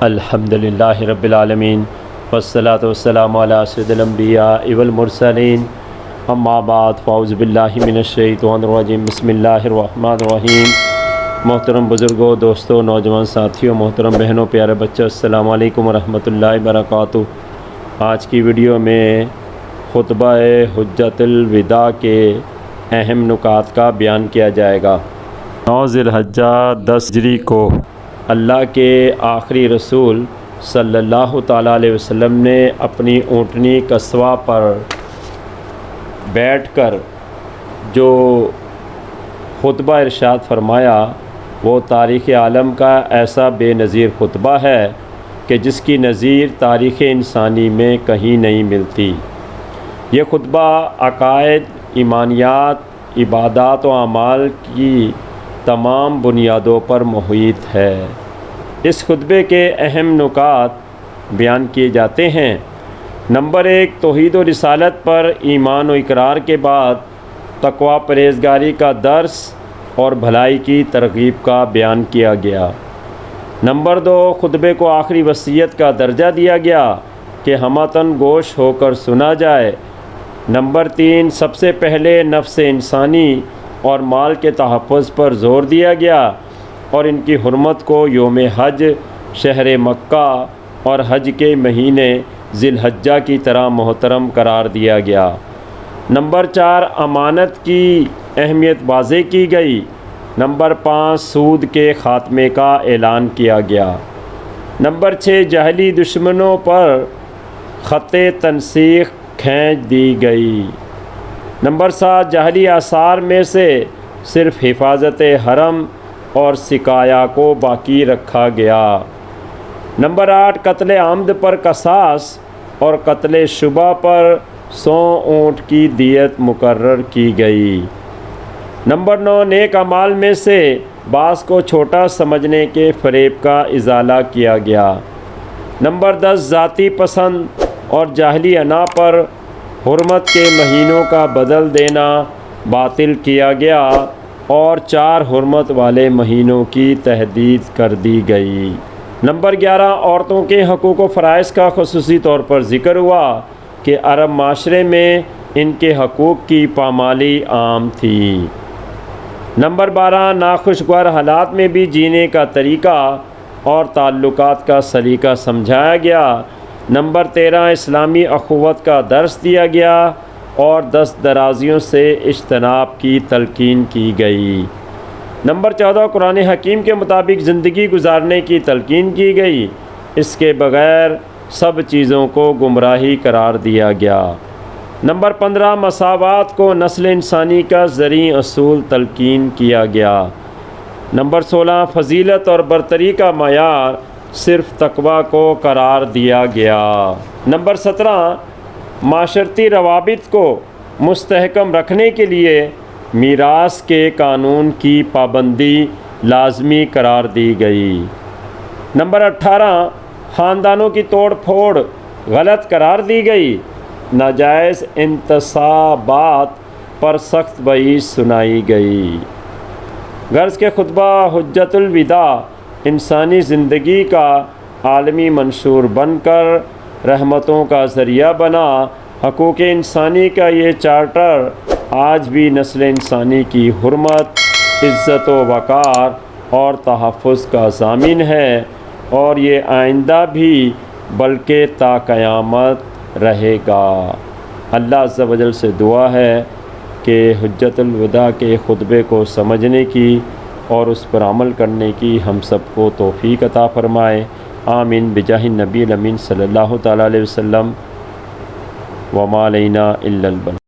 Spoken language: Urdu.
الحمدللہ رب العالمین والصلاة والسلام علی سید الانبیاء والمرسلین اما بعد فاعوذ باللہ من الشیطان الرجیم بسم اللہ الرحمن الرحیم۔ محترم بزرگوں، دوستوں، نوجوان ساتھیوں، محترم بہنوں، پیارے بچوں، السلام علیکم ورحمۃ اللہ وبرکاتہ۔ آج کی ویڈیو میں خطبہ حجۃ الوداع کے اہم نکات کا بیان کیا جائے گا۔ 9 ذی الحجہ 10 ہجری کو اللہ کے آخری رسول صلی اللہ تعالیٰ علیہ وسلم نے اپنی اونٹنی قصوہ پر بیٹھ کر جو خطبہ ارشاد فرمایا وہ تاریخ عالم کا ایسا بے نظیر خطبہ ہے کہ جس کی نظیر تاریخ انسانی میں کہیں نہیں ملتی۔ یہ خطبہ عقائد، ایمانیات، عبادات و اعمال کی تمام بنیادوں پر محیط ہے۔ اس خطبے کے اہم نکات بیان کیے جاتے ہیں۔ نمبر 1، توحید و رسالت پر ایمان و اقرار کے بعد تقوی پرہیزگاری کا درس اور بھلائی کی ترغیب کا بیان کیا گیا۔ نمبر 2، خطبے کو آخری وصیت کا درجہ دیا گیا کہ ہمتاً گوش ہو کر سنا جائے۔ نمبر 3، سب سے پہلے نفس انسانی اور مال کے تحفظ پر زور دیا گیا اور ان کی حرمت کو یوم حج، شہر مکہ اور حج کے مہینے ذی الحجہ کی طرح محترم قرار دیا گیا۔ نمبر 4، امانت کی اہمیت واضح کی گئی۔ نمبر 5، سود کے خاتمے کا اعلان کیا گیا۔ نمبر 6، جاہلی دشمنوں پر خط تنسیخ کھینچ دی گئی۔ نمبر 7، جاہلی آثار میں سے صرف حفاظت حرم اور سقایا کو باقی رکھا گیا۔ نمبر 8، قتل عمد پر قصاص اور قتل شبہ پر 100 اونٹ کی دیت مقرر کی گئی۔ نمبر 9، نیک اعمال میں سے بعض کو چھوٹا سمجھنے کے فریب کا ازالہ کیا گیا۔ نمبر 10، ذاتی پسند اور جاہلی انا پر حرمت کے مہینوں کا بدل دینا باطل کیا گیا اور 4 حرمت والے مہینوں کی تحدید کر دی گئی۔ نمبر 11، عورتوں کے حقوق و فرائض کا خصوصی طور پر ذکر ہوا کہ عرب معاشرے میں ان کے حقوق کی پامالی عام تھی۔ نمبر 12، ناخوشگوار حالات میں بھی جینے کا طریقہ اور تعلقات کا سلیقہ سمجھایا گیا۔ نمبر 13، اسلامی اخوت کا درس دیا گیا اور دست درازیوں سے اجتناب کی تلقین کی گئی۔ نمبر 14، قرآن حکیم کے مطابق زندگی گزارنے کی تلقین کی گئی۔ اس کے بغیر سب چیزوں کو گمراہی قرار دیا گیا۔ نمبر 15، مساوات کو نسل انسانی کا زرعی اصول تلقین کیا گیا۔ نمبر 16، فضیلت اور برتری کا معیار صرف تقوی کو قرار دیا گیا۔ نمبر 17، معاشرتی روابط کو مستحکم رکھنے کے لیے میراث کے قانون کی پابندی لازمی قرار دی گئی۔ نمبر 18، خاندانوں کی توڑ پھوڑ غلط قرار دی گئی۔ ناجائز انتصابات پر سخت وعید سنائی گئی۔ غرض کے خطبہ حجۃ الوداع انسانی زندگی کا عالمی منشور بن کر رحمتوں کا ذریعہ بنا۔ حقوق انسانی کا یہ چارٹر آج بھی نسل انسانی کی حرمت، عزت و وقار اور تحفظ کا ضامن ہے اور یہ آئندہ بھی بلکہ تا قیامت رہے گا۔ اللہ عز و جل سے دعا ہے کہ حجۃ الوداع کے خطبے کو سمجھنے کی اور اس پر عمل کرنے کی ہم سب کو توفیق عطا فرمائے۔ آمین بجاہ النبی الامین صلی اللہ تعالیٰ علیہ وسلم۔ وما علینا الا البلاغ۔